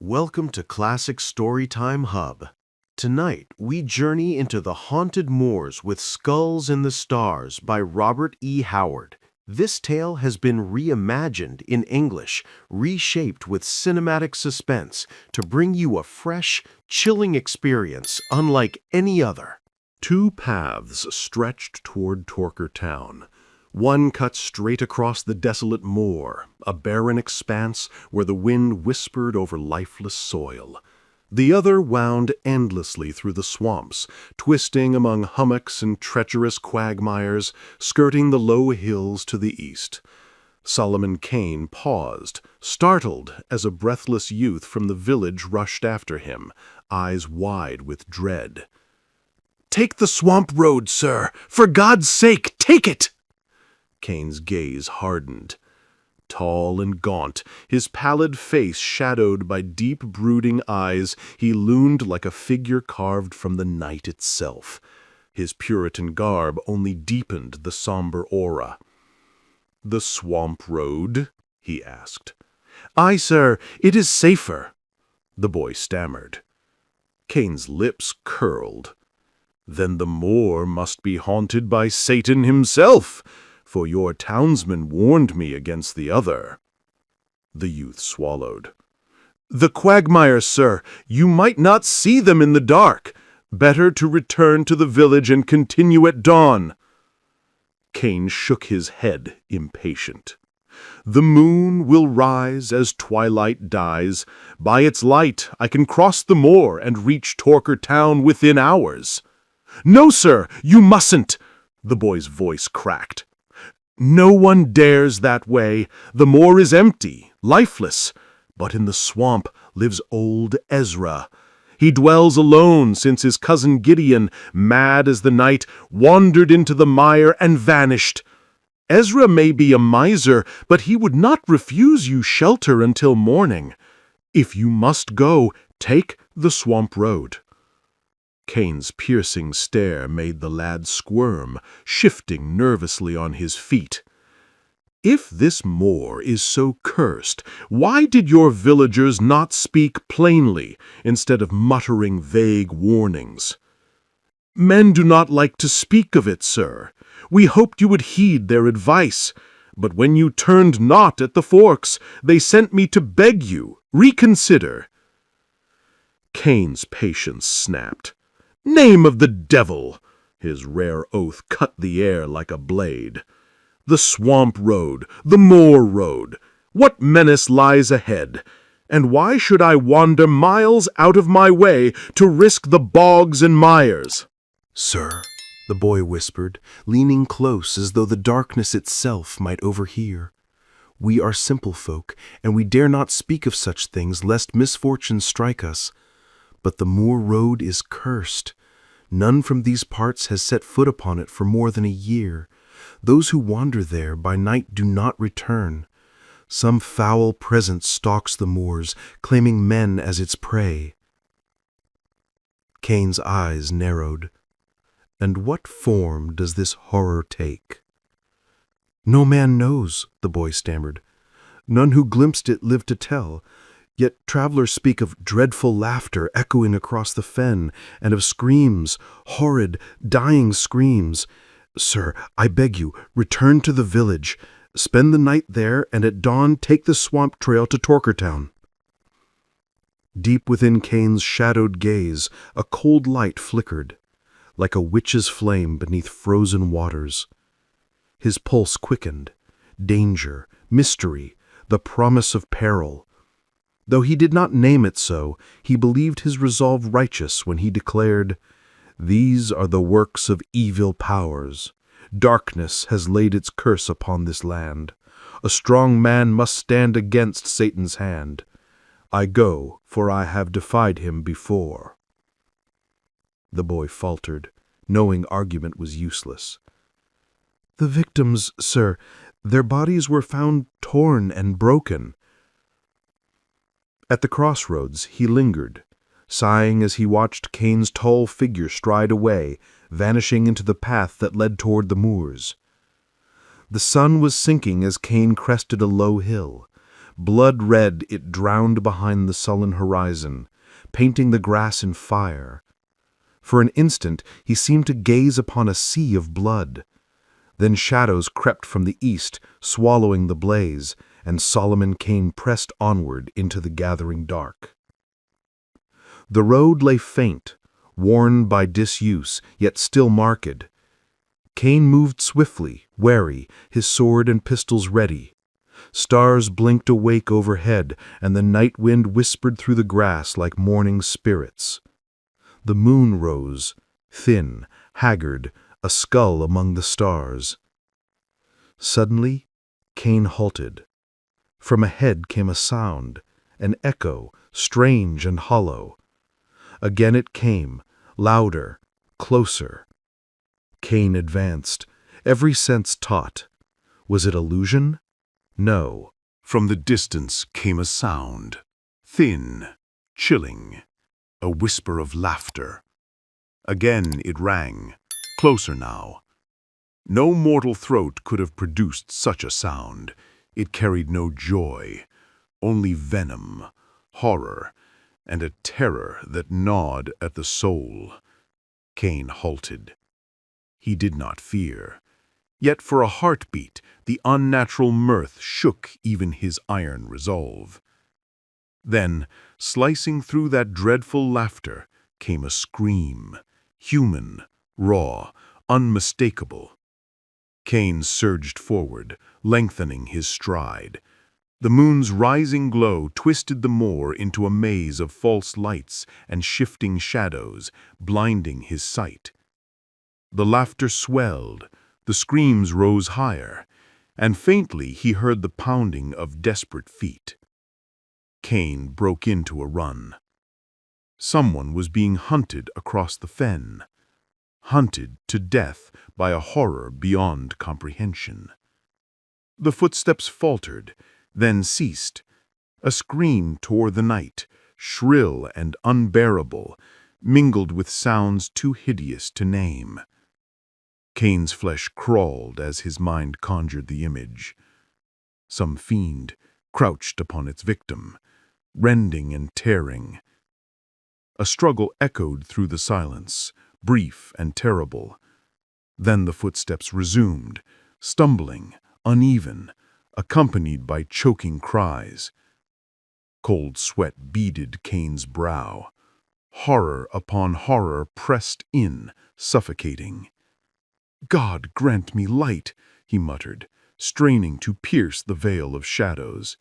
Welcome to Classic Storytime Hub. Tonight, we journey into the haunted moors with Skulls in the Stars by Robert E. Howard. This tale has been reimagined in English, reshaped with cinematic suspense to bring you a fresh, chilling experience unlike any other. Two paths stretched toward Torker Town. One cut straight across the desolate moor, a barren expanse where the wind whispered over lifeless soil. The other wound endlessly through the swamps, twisting among hummocks and treacherous quagmires, skirting the low hills to the east. Solomon Kane paused, startled as a breathless youth from the village rushed after him, eyes wide with dread. "Take the swamp road, sir! For God's sake, take it!" Kane's gaze hardened. Tall and gaunt, his pallid face shadowed by deep, brooding eyes, he loomed like a figure carved from the night itself. His Puritan garb only deepened the somber aura. "The swamp road?" he asked. "Aye, sir, it is safer," the boy stammered. Kane's lips curled. "Then the moor must be haunted by Satan himself, for your townsman warned me against the other." The youth swallowed. "The quagmires, sir, you might not see them in the dark. Better to return to the village and continue at dawn." Kane shook his head, impatient. "The moon will rise as twilight dies. By its light I can cross the moor and reach Torker Town within hours." "No, sir, you mustn't!" The boy's voice cracked. "No one dares that way. The moor is empty, lifeless. But in the swamp lives old Ezra. He dwells alone since his cousin Gideon, mad as the night, wandered into the mire and vanished. Ezra may be a miser, but he would not refuse you shelter until morning. If you must go, take the swamp road." Kane's piercing stare made the lad squirm, shifting nervously on his feet. "If this moor is so cursed, why did your villagers not speak plainly instead of muttering vague warnings?" "Men do not like to speak of it, sir. We hoped you would heed their advice. But when you turned not at the forks, they sent me to beg you, reconsider." Kane's patience snapped. "Name of the devil!" His rare oath cut the air like a blade. "The swamp road, the moor road. What menace lies ahead? And why should I wander miles out of my way to risk the bogs and mires?" "Sir," the boy whispered, leaning close as though the darkness itself might overhear, "we are simple folk, and we dare not speak of such things lest misfortune strike us. But the moor road is cursed. None from these parts has set foot upon it for more than a year. Those who wander there by night do not return. Some foul presence stalks the moors, claiming men as its prey." Kane's eyes narrowed. "And what form does this horror take?" "No man knows," the boy stammered. "None who glimpsed it live to tell. Yet travelers speak of dreadful laughter echoing across the fen, and of screams, horrid, dying screams. Sir, I beg you, return to the village. Spend the night there, and at dawn take the swamp trail to Torker Town." Deep within Kane's shadowed gaze, a cold light flickered, like a witch's flame beneath frozen waters. His pulse quickened. Danger, mystery, the promise of peril. Though he did not name it so, he believed his resolve righteous when he declared, "These are the works of evil powers. Darkness has laid its curse upon this land. A strong man must stand against Satan's hand. I go, for I have defied him before." The boy faltered, knowing argument was useless. "The victims, sir, their bodies were found torn and broken." At the crossroads he lingered, sighing as he watched Kane's tall figure stride away, vanishing into the path that led toward the moors. The sun was sinking as Kane crested a low hill, Blood red it drowned behind the sullen horizon, painting the grass in fire. For an instant he seemed to gaze upon a sea of blood. Then shadows crept from the east, swallowing the blaze, and Solomon Kane pressed onward into the gathering dark. The road lay faint, worn by disuse, yet still marked. Kane moved swiftly, wary, his sword and pistols ready. Stars blinked awake overhead, and the night wind whispered through the grass like mourning spirits. The moon rose, thin, haggard, a skull among the stars. Suddenly, Kane halted. From ahead came a sound, an echo, strange and hollow. Again it came, louder, closer. Kane advanced, every sense taut. Was it illusion? No. From the distance came a sound, thin, chilling, a whisper of laughter. Again it rang, closer now. No mortal throat could have produced such a sound. It carried no joy, only venom, horror, and a terror that gnawed at the soul. Kane halted. He did not fear. Yet for a heartbeat, the unnatural mirth shook even his iron resolve. Then, slicing through that dreadful laughter, came a scream, human, raw, unmistakable. Kane surged forward, lengthening his stride. The moon's rising glow twisted the moor into a maze of false lights and shifting shadows, blinding his sight. The laughter swelled, the screams rose higher, and faintly he heard the pounding of desperate feet. Kane broke into a run. Someone was being hunted across the fen, hunted to death by a horror beyond comprehension. The footsteps faltered, then ceased. A scream tore the night, shrill and unbearable, mingled with sounds too hideous to name. Kane's flesh crawled as his mind conjured the image. Some fiend crouched upon its victim, rending and tearing. A struggle echoed through the silence, brief and terrible. Then the footsteps resumed, stumbling, uneven, accompanied by choking cries. Cold sweat beaded Kane's brow. Horror upon horror pressed in, suffocating. "God grant me light," he muttered, straining to pierce the veil of shadows.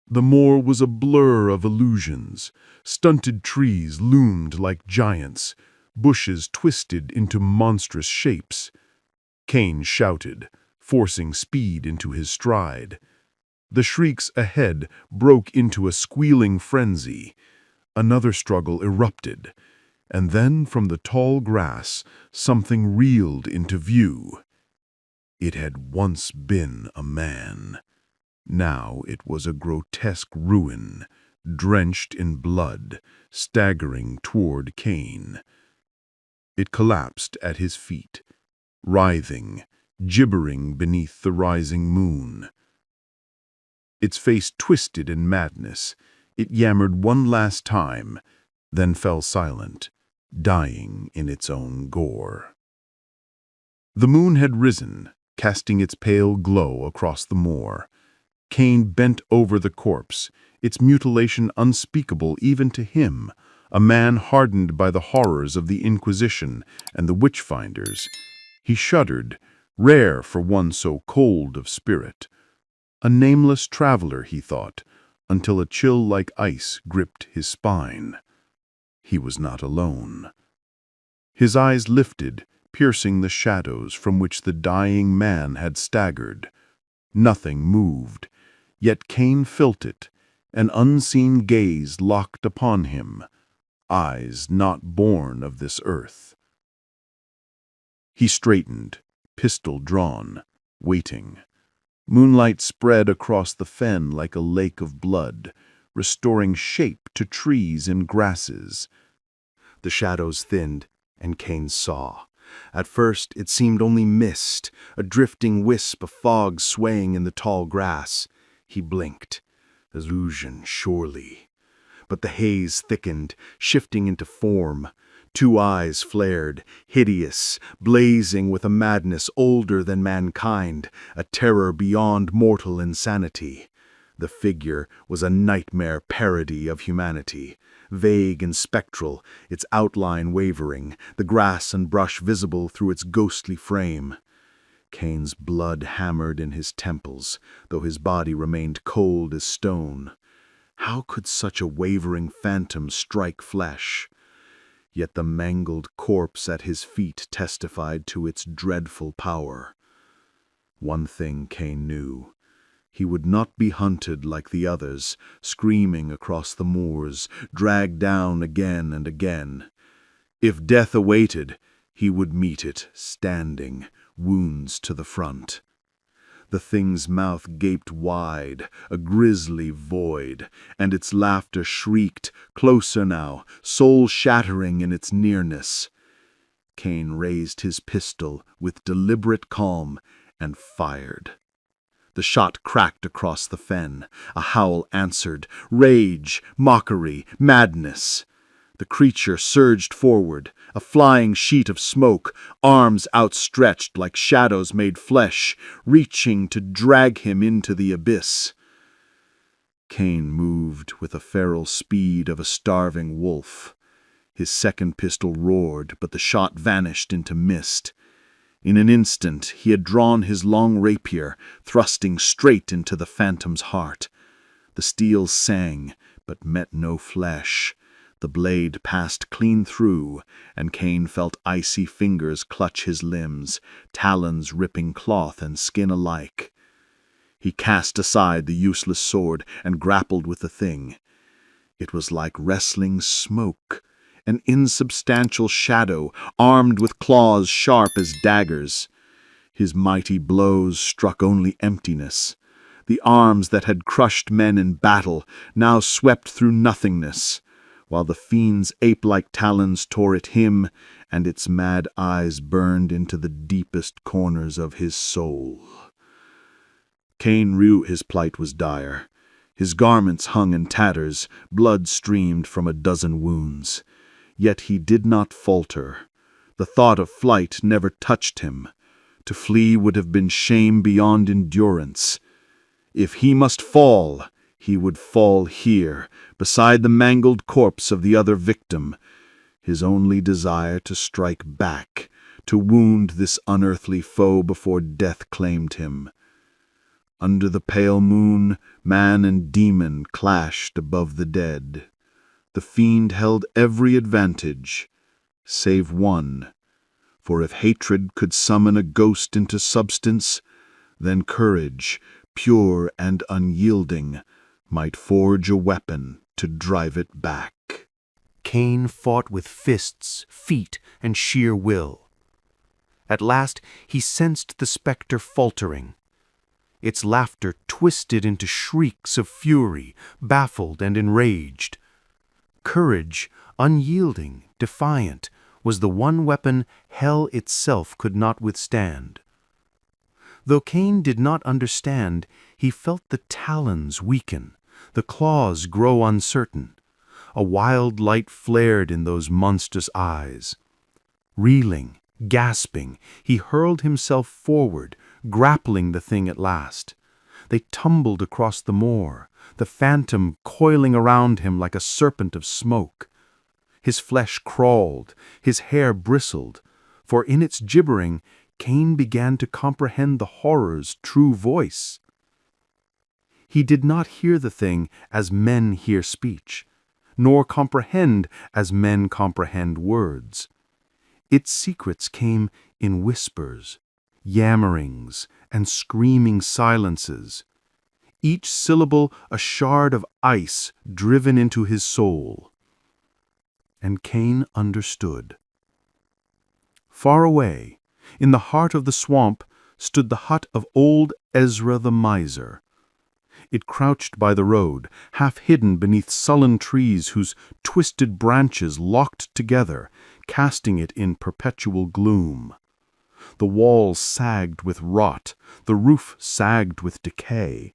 The moor was a blur of illusions. Stunted trees loomed like giants, bushes twisted into monstrous shapes. Kane shouted, forcing speed into his stride. The shrieks ahead broke into a squealing frenzy. Another struggle erupted, and then from the tall grass something reeled into view. It had once been a man. Now it was a grotesque ruin, drenched in blood, staggering toward Kane. It collapsed at his feet, writhing, gibbering beneath the rising moon. Its face twisted in madness. It yammered one last time, then fell silent, dying in its own gore. The moon had risen, casting its pale glow across the moor. Kane bent over the corpse, its mutilation unspeakable even to him, a man hardened by the horrors of the Inquisition and the witch-finders. He shuddered, rare for one so cold of spirit. A nameless traveler, he thought, until a chill like ice gripped his spine. He was not alone. His eyes lifted, piercing the shadows from which the dying man had staggered. Nothing moved, yet Kane felt it, an unseen gaze locked upon him, eyes not born of this earth. He straightened, pistol drawn, waiting. Moonlight spread across the fen like a lake of blood, restoring shape to trees and grasses. The shadows thinned, and Kane saw. At first it seemed only mist, a drifting wisp of fog swaying in the tall grass. He blinked. Illusion, surely. But the haze thickened, shifting into form. Two eyes flared, hideous, blazing with a madness older than mankind, a terror beyond mortal insanity. The figure was a nightmare parody of humanity, vague and spectral, its outline wavering, the grass and brush visible through its ghostly frame. Kane's blood hammered in his temples, though his body remained cold as stone. How could such a wavering phantom strike flesh? Yet the mangled corpse at his feet testified to its dreadful power. One thing Kane knew. He would not be hunted like the others, screaming across the moors, dragged down again and again. If death awaited, he would meet it, standing, wounds to the front. The thing's mouth gaped wide, a grisly void, and its laughter shrieked, closer now, soul-shattering in its nearness. Kane raised his pistol with deliberate calm and fired. The shot cracked across the fen. A howl answered, rage, mockery, madness. The creature surged forward, a flying sheet of smoke, arms outstretched like shadows made flesh, reaching to drag him into the abyss. Kane moved with the feral speed of a starving wolf. His second pistol roared, but the shot vanished into mist. In an instant, he had drawn his long rapier, thrusting straight into the phantom's heart. The steel sang, but met no flesh. The blade passed clean through, and Kane felt icy fingers clutch his limbs, talons ripping cloth and skin alike. He cast aside the useless sword and grappled with the thing. It was like wrestling smoke, an insubstantial shadow, armed with claws sharp as daggers. His mighty blows struck only emptiness. The arms that had crushed men in battle now swept through nothingness, while the fiend's ape-like talons tore at him, and its mad eyes burned into the deepest corners of his soul. Kane knew his plight was dire. His garments hung in tatters, blood streamed from a dozen wounds. Yet he did not falter. The thought of flight never touched him. To flee would have been shame beyond endurance. If he must fall, he would fall here, beside the mangled corpse of the other victim, his only desire to strike back, to wound this unearthly foe before death claimed him. Under the pale moon, man and demon clashed above the dead. The fiend held every advantage, save one, for if hatred could summon a ghost into substance, then courage, pure and unyielding, might forge a weapon to drive it back. Kane fought with fists, feet, and sheer will. At last he sensed the spectre faltering. Its laughter twisted into shrieks of fury, baffled and enraged. Courage, unyielding, defiant, was the one weapon hell itself could not withstand. Though Kane did not understand, he felt the talons weaken, the claws grow uncertain. A wild light flared in those monstrous eyes. Reeling, gasping, he hurled himself forward, grappling the thing at last. They tumbled across the moor, the phantom coiling around him like a serpent of smoke. His flesh crawled, his hair bristled, for in its gibbering, Kane began to comprehend the horror's true voice. He did not hear the thing as men hear speech, nor comprehend as men comprehend words. Its secrets came in whispers, yammerings, and screaming silences, each syllable a shard of ice driven into his soul. And Kane understood. Far away, in the heart of the swamp, stood the hut of old Ezra the miser. It crouched by the road, half hidden beneath sullen trees whose twisted branches locked together, casting it in perpetual gloom. The walls sagged with rot, the roof sagged with decay,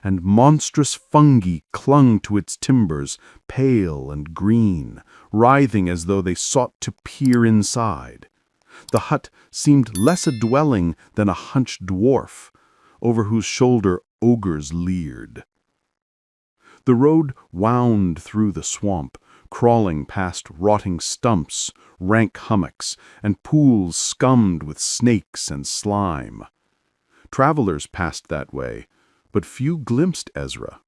and monstrous fungi clung to its timbers, pale and green, writhing as though they sought to peer inside. The hut seemed less a dwelling than a hunched dwarf, over whose shoulder ogres leered. The road wound through the swamp, crawling past rotting stumps, rank hummocks, and pools scummed with snakes and slime. Travelers passed that way, but few glimpsed Ezra.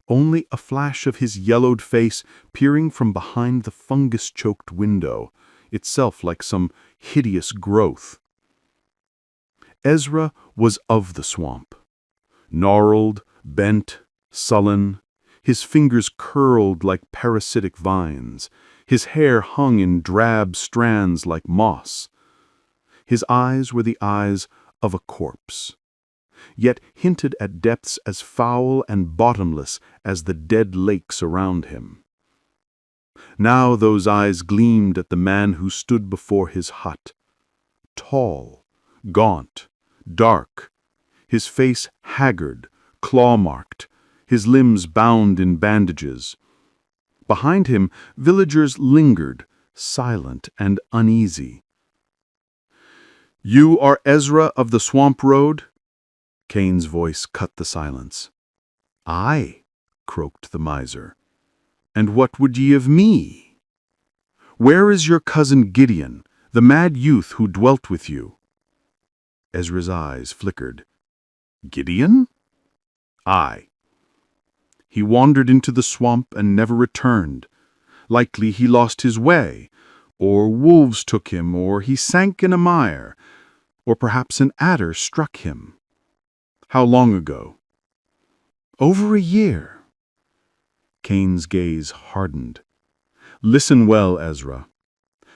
Only a flash of his yellowed face peering from behind the fungus-choked window, itself like some hideous growth. Ezra was of the swamp. Gnarled, bent, sullen, his fingers curled like parasitic vines, his hair hung in drab strands like moss. His eyes were the eyes of a corpse, yet hinted at depths as foul and bottomless as the dead lakes around him. Now those eyes gleamed at the man who stood before his hut. Tall, gaunt, dark, his face haggard, claw-marked, his limbs bound in bandages. Behind him, villagers lingered, silent and uneasy. "You are Ezra of the Swamp Road?" Kane's voice cut the silence. "Aye," croaked the miser. "And what would ye of me? Where is your cousin Gideon, the mad youth who dwelt with you?" Ezra's eyes flickered. "Gideon?" "Aye. He wandered into the swamp and never returned. Likely he lost his way, or wolves took him, or he sank in a mire, or perhaps an adder struck him." "How long ago?" "Over a year." Kane's gaze hardened. "Listen well, Ezra.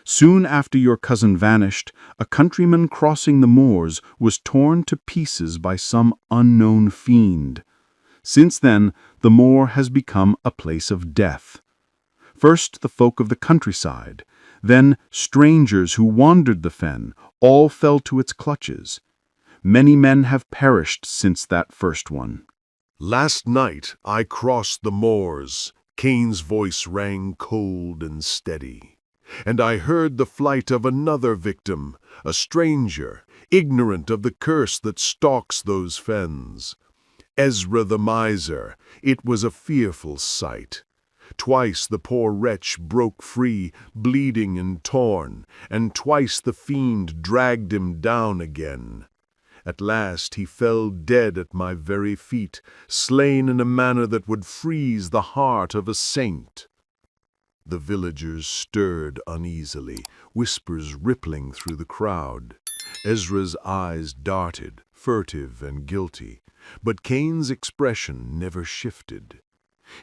Soon after your cousin vanished, a countryman crossing the moors was torn to pieces by some unknown fiend. Since then, the moor has become a place of death. First the folk of the countryside, then strangers who wandered the fen, all fell to its clutches. Many men have perished since that first one." "Last night I crossed the moors," Kane's voice rang cold and steady, "and I heard the flight of another victim, a stranger, ignorant of the curse that stalks those fens. Ezra the miser, it was a fearful sight. Twice the poor wretch broke free, bleeding and torn, and twice the fiend dragged him down again. At last he fell dead at my very feet, slain in a manner that would freeze the heart of a saint." The villagers stirred uneasily, whispers rippling through the crowd. Ezra's eyes darted, furtive and guilty, but Kane's expression never shifted.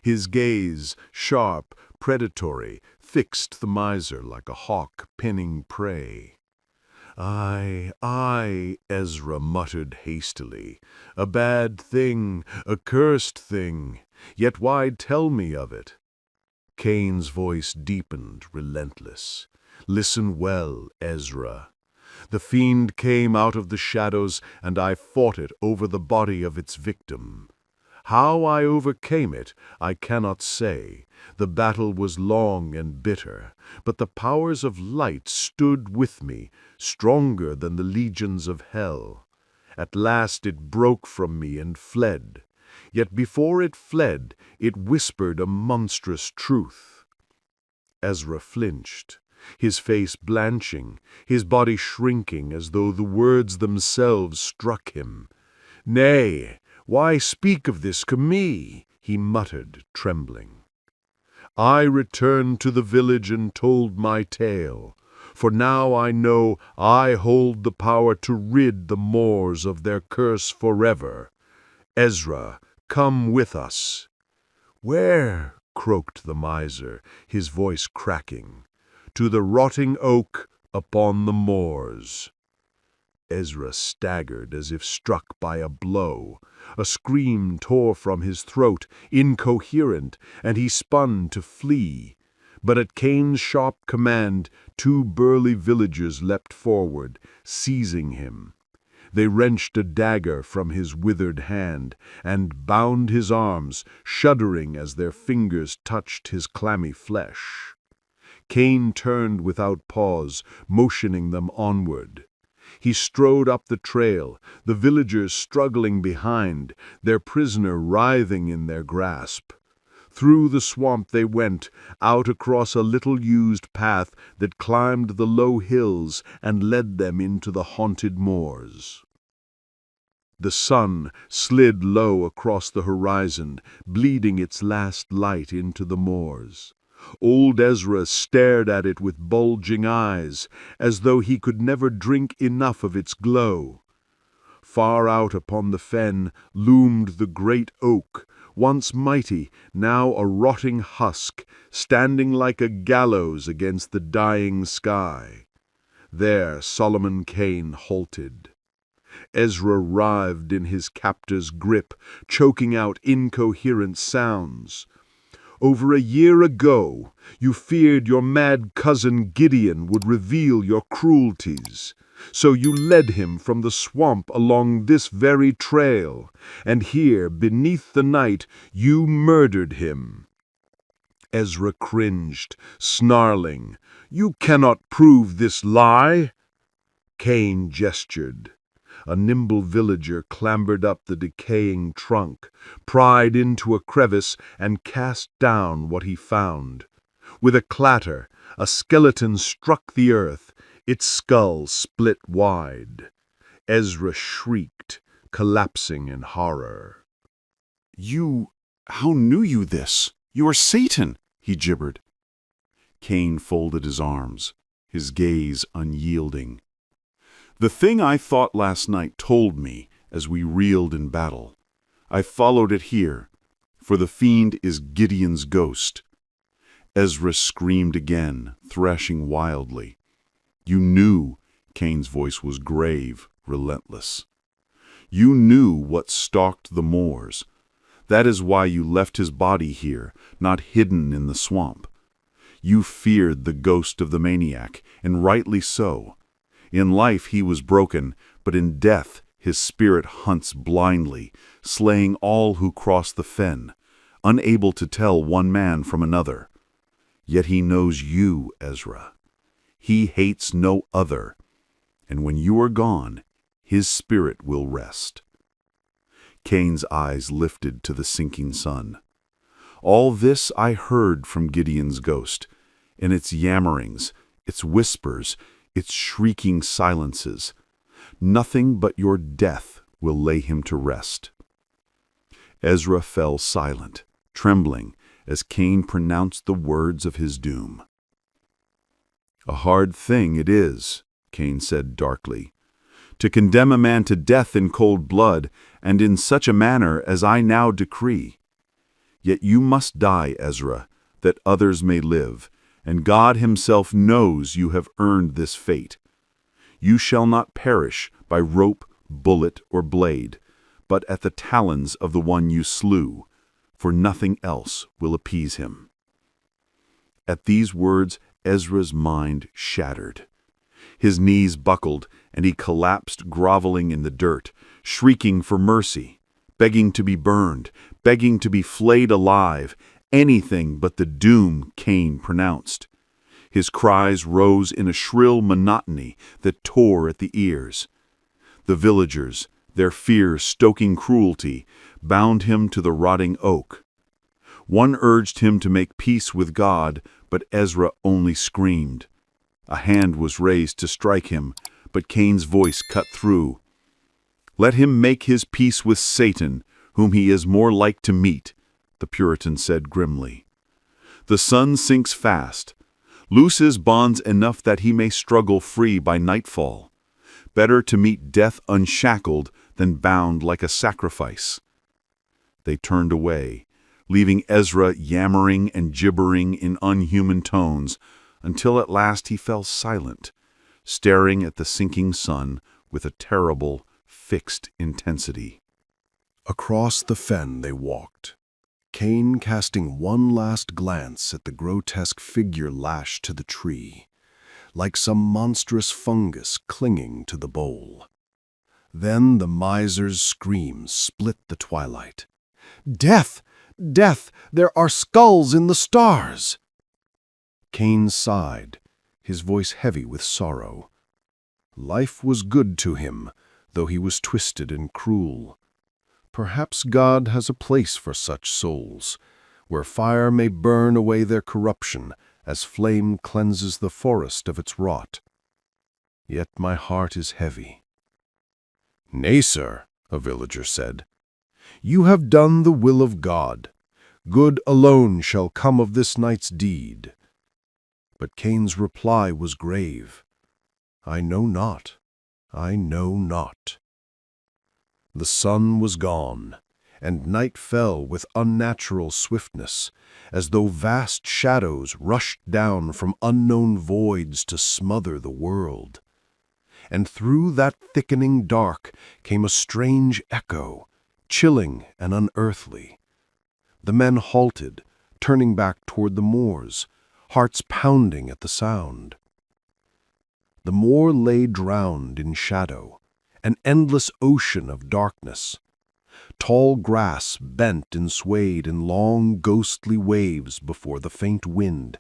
His gaze, sharp, predatory, fixed the miser like a hawk pinning prey. "Aye, aye," Ezra muttered hastily. "A bad thing, a cursed thing. Yet why tell me of it?" Kane's voice deepened, relentless. "Listen well, Ezra. The fiend came out of the shadows, and I fought it over the body of its victim. How I overcame it, I cannot say. The battle was long and bitter, but the powers of light stood with me, stronger than the legions of hell. At last it broke from me and fled. Yet before it fled, it whispered a monstrous truth." Ezra flinched, his face blanching, his body shrinking as though the words themselves struck him. "Nay, why speak of this to me?" he muttered, trembling. "I returned to the village and told my tale, for now I know I hold the power to rid the moors of their curse forever. Ezra, come with us." "Where?" croaked the miser, his voice cracking. "To the rotting oak upon the moors." Ezra staggered as if struck by a blow. A scream tore from his throat, incoherent, and he spun to flee. But at Kane's sharp command, two burly villagers leapt forward, seizing him. They wrenched a dagger from his withered hand and bound his arms, shuddering as their fingers touched his clammy flesh. Kane turned without pause, motioning them onward. He strode up the trail, the villagers struggling behind, their prisoner writhing in their grasp. Through the swamp they went, out across a little-used path that climbed the low hills and led them into the haunted moors. The sun slid low across the horizon, bleeding its last light into the moors. Old Ezra stared at it with bulging eyes, as though he could never drink enough of its glow. Far out upon the fen loomed the great oak, once mighty, now a rotting husk, standing like a gallows against the dying sky. There Solomon Kane halted. Ezra writhed in his captor's grip, choking out incoherent sounds. Over a year ago, you feared your mad cousin Gideon would reveal your cruelties. So you led him from the swamp along this very trail, and here, beneath the night, you murdered him. Ezra cringed, snarling, "You cannot prove this lie." Kane gestured. A nimble villager clambered up the decaying trunk, pried into a crevice, and cast down what he found. With a clatter, a skeleton struck the earth, its skull split wide. Ezra shrieked, collapsing in horror. How knew you this? You are Satan," he gibbered. Kane folded his arms, his gaze unyielding. "The thing I thought last night told me as we reeled in battle. I followed it here, for the fiend is Gideon's ghost." Ezra screamed again, thrashing wildly. "You knew," Kane's voice was grave, relentless. "You knew what stalked the moors. That is why you left his body here, not hidden in the swamp. You feared the ghost of the maniac, and rightly so. In life he was broken, but in death his spirit hunts blindly, slaying all who cross the fen, unable to tell one man from another. Yet he knows you, Ezra. He hates no other, and when you are gone, his spirit will rest." Kane's eyes lifted to the sinking sun. "All this I heard from Gideon's ghost, and its yammerings, its whispers, its shrieking silences. Nothing but your death will lay him to rest." Ezra fell silent, trembling, as Kane pronounced the words of his doom. "A hard thing it is," Kane said darkly, "to condemn a man to death in cold blood, and in such a manner as I now decree. Yet you must die, Ezra, that others may live, and God himself knows you have earned this fate. You shall not perish by rope, bullet, or blade, but at the talons of the one you slew, for nothing else will appease him." At these words, Ezra's mind shattered. His knees buckled, and he collapsed groveling in the dirt, shrieking for mercy, begging to be burned, begging to be flayed alive, anything but the doom Kane pronounced. His cries rose in a shrill monotony that tore at the ears. The villagers, their fear stoking cruelty, bound him to the rotting oak. One urged him to make peace with God, but Ezra only screamed. A hand was raised to strike him, but Kane's voice cut through. "Let him make his peace with Satan, whom he is more like to meet," the Puritan said grimly. "The sun sinks fast. Loose his bonds enough that he may struggle free by nightfall. Better to meet death unshackled than bound like a sacrifice." They turned away, leaving Ezra yammering and gibbering in unhuman tones, until at last he fell silent, staring at the sinking sun with a terrible, fixed intensity. Across the fen they walked, Kane casting one last glance at the grotesque figure lashed to the tree, like some monstrous fungus clinging to the bole. Then the miser's scream split the twilight. "Death! Death! There are skulls in the stars!" Kane sighed, his voice heavy with sorrow. Life was good to him, though he was twisted and cruel. Perhaps God has a place for such souls, where fire may burn away their corruption as flame cleanses the forest of its rot. Yet my heart is heavy. "Nay, sir," a villager said, "you have done the will of God. Good alone shall come of this night's deed." But Kane's reply was grave. "I know not, I know not." The sun was gone, and night fell with unnatural swiftness, as though vast shadows rushed down from unknown voids to smother the world. And through that thickening dark came a strange echo, chilling and unearthly. The men halted, turning back toward the moors, hearts pounding at the sound. The moor lay drowned in shadow, an endless ocean of darkness. Tall grass bent and swayed in long ghostly waves before the faint wind,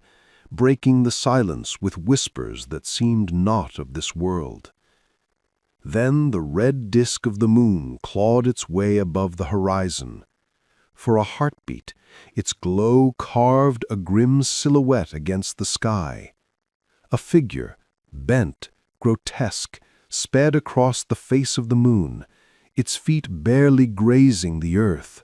breaking the silence with whispers that seemed not of this world. Then the red disk of the moon clawed its way above the horizon. For a heartbeat, its glow carved a grim silhouette against the sky. A figure, bent, grotesque, sped across the face of the moon, its feet barely grazing the earth.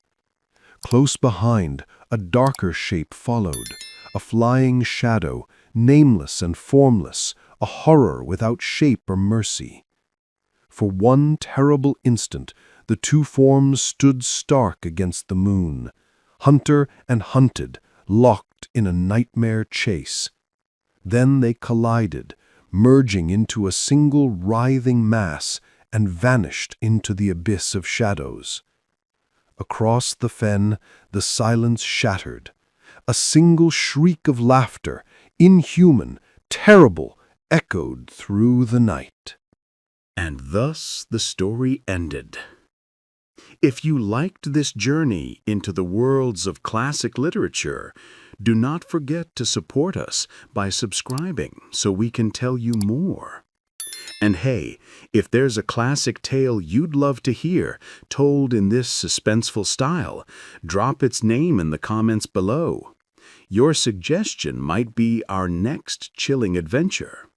Close behind, a darker shape followed, a flying shadow, nameless and formless, a horror without shape or mercy. For one terrible instant, the two forms stood stark against the moon, hunter and hunted, locked in a nightmare chase. Then they collided, merging into a single writhing mass, and vanished into the abyss of shadows. Across the fen, the silence shattered. A single shriek of laughter, inhuman, terrible, echoed through the night. And thus the story ended. If you liked this journey into the worlds of classic literature, do not forget to support us by subscribing so we can tell you more. And hey, if there's a classic tale you'd love to hear told in this suspenseful style, drop its name in the comments below. Your suggestion might be our next chilling adventure.